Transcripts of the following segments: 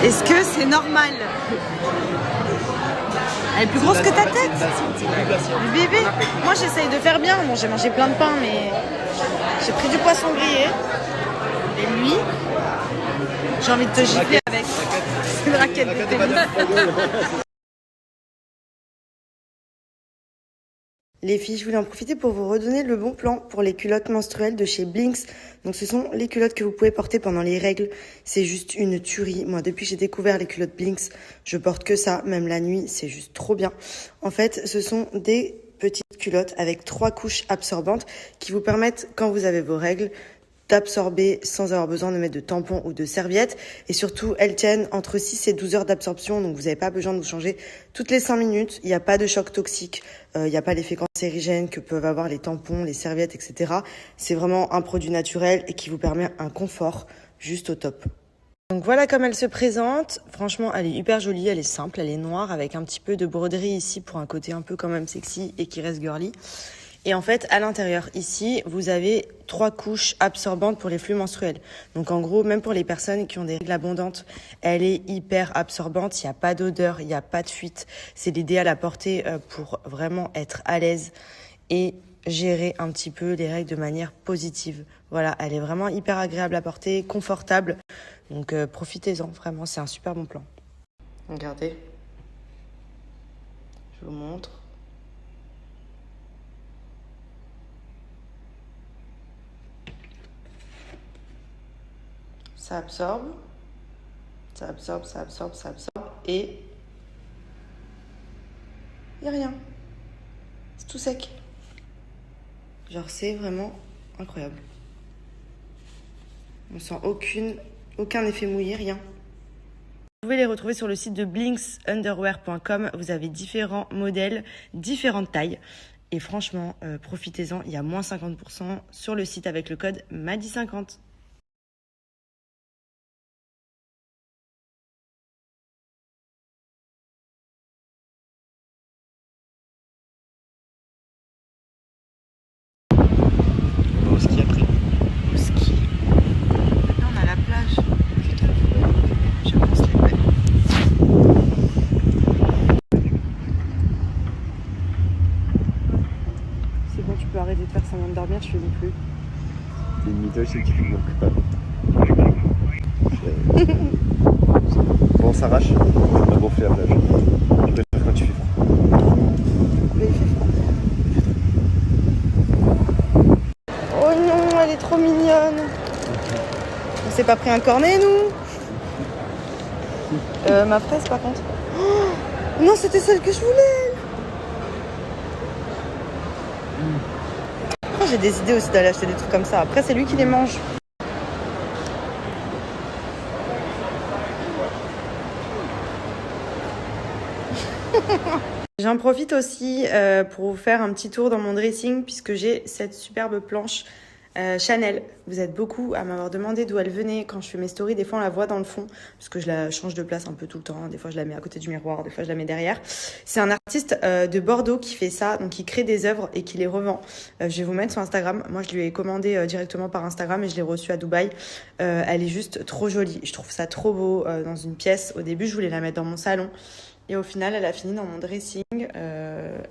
Est-ce que c'est normal? Elle est plus grosse que ta tête? Bébé, moi j'essaye de faire bien. Bon, j'ai mangé plein de pain, mais j'ai pris du poisson grillé. Et lui, j'ai envie de te gifler avec. C'est une raquette de tennis. Les filles, je voulais en profiter pour vous redonner le bon plan pour les culottes menstruelles de chez Blinks. Donc ce sont les culottes que vous pouvez porter pendant les règles. C'est juste une tuerie. Moi, depuis que j'ai découvert les culottes Blinks, je porte que ça, même la nuit, c'est juste trop bien. En fait, ce sont des petites culottes avec 3 couches absorbantes qui vous permettent, quand vous avez vos règles, d'absorber sans avoir besoin de mettre de tampons ou de serviettes. Et surtout, elles tiennent entre 6 et 12 heures d'absorption, donc vous n'avez pas besoin de vous changer toutes les 5 minutes. Il n'y a pas de choc toxique, il n'y a pas l'effet cancérigène que peuvent avoir les tampons, les serviettes, etc. C'est vraiment un produit naturel et qui vous permet un confort juste au top. Donc voilà comme elle se présente. Franchement, elle est hyper jolie, elle est simple, elle est noire avec un petit peu de broderie ici pour un côté un peu quand même sexy et qui reste girly. Et en fait, à l'intérieur, ici, vous avez 3 couches absorbantes pour les flux menstruels. Donc en gros, même pour les personnes qui ont des règles abondantes, elle est hyper absorbante. Il n'y a pas d'odeur, il n'y a pas de fuite. C'est l'idéal à porter pour vraiment être à l'aise et gérer un petit peu les règles de manière positive. Voilà, elle est vraiment hyper agréable à porter, confortable. Donc profitez-en, vraiment, c'est un super bon plan. Regardez, je vous montre. Ça absorbe, ça absorbe, ça absorbe, ça absorbe, et il n'y a rien. C'est tout sec. Genre, c'est vraiment incroyable. On sent aucun effet mouillé, rien. Vous pouvez les retrouver sur le site de blinksunderwear.com. Vous avez différents modèles, différentes tailles. Et franchement, profitez-en. Il y a moins 50% sur le site avec le code MADI50. Au ski après. Au ski. Maintenant, on a la plage. Je pense les belles. C'est bon, tu peux arrêter de faire semblant de dormir, je ne fais plus. T'es une mytho, c'est que tu fais mon pas. Bon, on s'arrache. On a gonflé la plage. Je préfère quand tu fais froid. Mais il fait froid. Oh non, elle est trop mignonne. On s'est pas pris un cornet, nous? Ma fraise, par contre. Oh, non, c'était celle que je voulais. Oh, j'ai des idées aussi d'aller acheter des trucs comme ça. Après, c'est lui qui les mange. J'en profite aussi pour vous faire un petit tour dans mon dressing puisque j'ai cette superbe planche Chanel. Vous êtes beaucoup à m'avoir demandé d'où elle venait. Quand je fais mes stories, des fois on la voit dans le fond parce que je la change de place un peu tout le temps. Des fois je la mets à côté du miroir, des fois je la mets derrière. C'est un artiste de Bordeaux qui fait ça, donc il crée des œuvres et qui les revend. Je vais vous mettre son Instagram. Moi je lui ai commandé directement par Instagram et je l'ai reçue à Dubaï. Elle est juste trop jolie. Je trouve ça trop beau dans une pièce. Au début je voulais la mettre dans mon salon. Et au final, elle a fini dans mon dressing.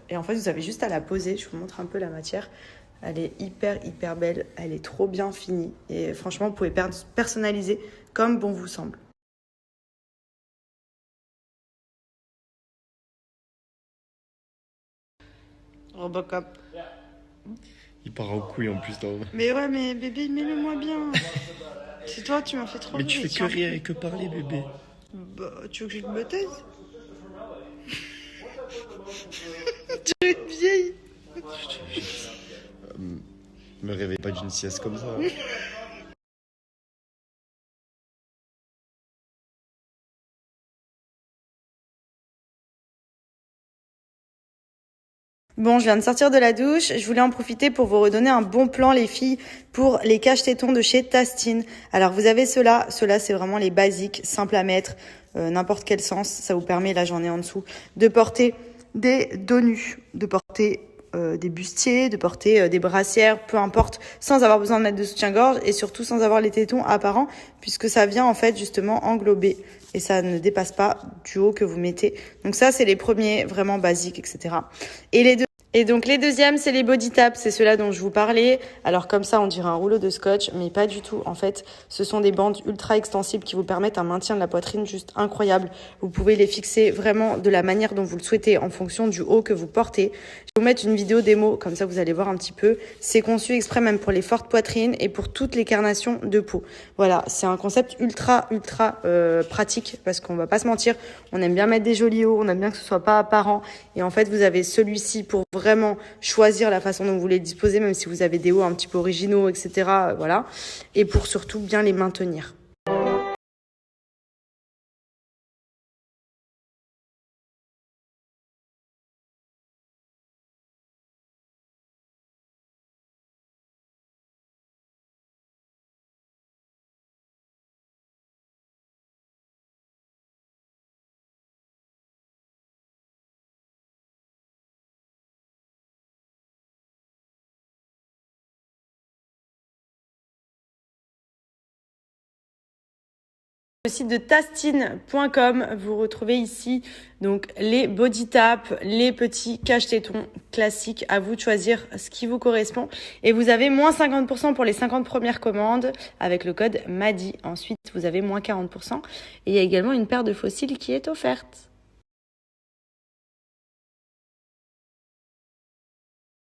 Et en fait, vous avez juste à la poser. Je vous montre un peu la matière. Elle est hyper belle. Elle est trop bien finie. Et franchement, vous pouvez personnaliser comme bon vous semble. Robocop. Il part en couille en plus là. Mais ouais, mais bébé, mets-le-moi bien. C'est toi, tu m'as fait trop Mais tu fais que rire et que parler, bébé. Bah, tu veux que je me taise? Tu es une vieille. Me réveille pas d'une sieste comme ça. Bon, je viens de sortir de la douche. Je voulais en profiter pour vous redonner un bon plan, les filles, pour les cache-tétons de chez Tastine. Alors, vous avez ceux-là. Ceux-là, c'est vraiment les basiques, simples à mettre, n'importe quel sens. Ça vous permet, là, j'en ai en dessous, de porter des dos nus, de porter des bustiers, de porter des brassières, peu importe, sans avoir besoin de mettre de soutien-gorge et surtout sans avoir les tétons apparents, puisque ça vient, en fait, justement englober et ça ne dépasse pas du haut que vous mettez. Donc ça, c'est les premiers vraiment basiques, etc. Et donc les deuxièmes, c'est les body taps, c'est ceux-là dont je vous parlais. Alors comme ça, on dirait un rouleau de scotch, mais pas du tout. En fait, ce sont des bandes ultra extensibles qui vous permettent un maintien de la poitrine juste incroyable. Vous pouvez les fixer vraiment de la manière dont vous le souhaitez en fonction du haut que vous portez. Je vais vous mettre une vidéo démo, comme ça vous allez voir un petit peu. C'est conçu exprès même pour les fortes poitrines et pour toutes les carnations de peau. Voilà, c'est un concept ultra pratique parce qu'on va pas se mentir, on aime bien mettre des jolis hauts, on aime bien que ce soit pas apparent. Et en fait, vous avez celui-ci pour vraiment choisir la façon dont vous voulez disposer, même si vous avez des hauts un petit peu originaux, etc. Voilà. Et pour surtout bien les maintenir. Le site de tastine.com, vous retrouvez ici donc les body taps, les petits cache-tétons classiques. À vous de choisir ce qui vous correspond. Et vous avez moins 50% pour les 50 premières commandes avec le code MADI. Ensuite, vous avez moins 40%. Et il y a également une paire de fossiles qui est offerte.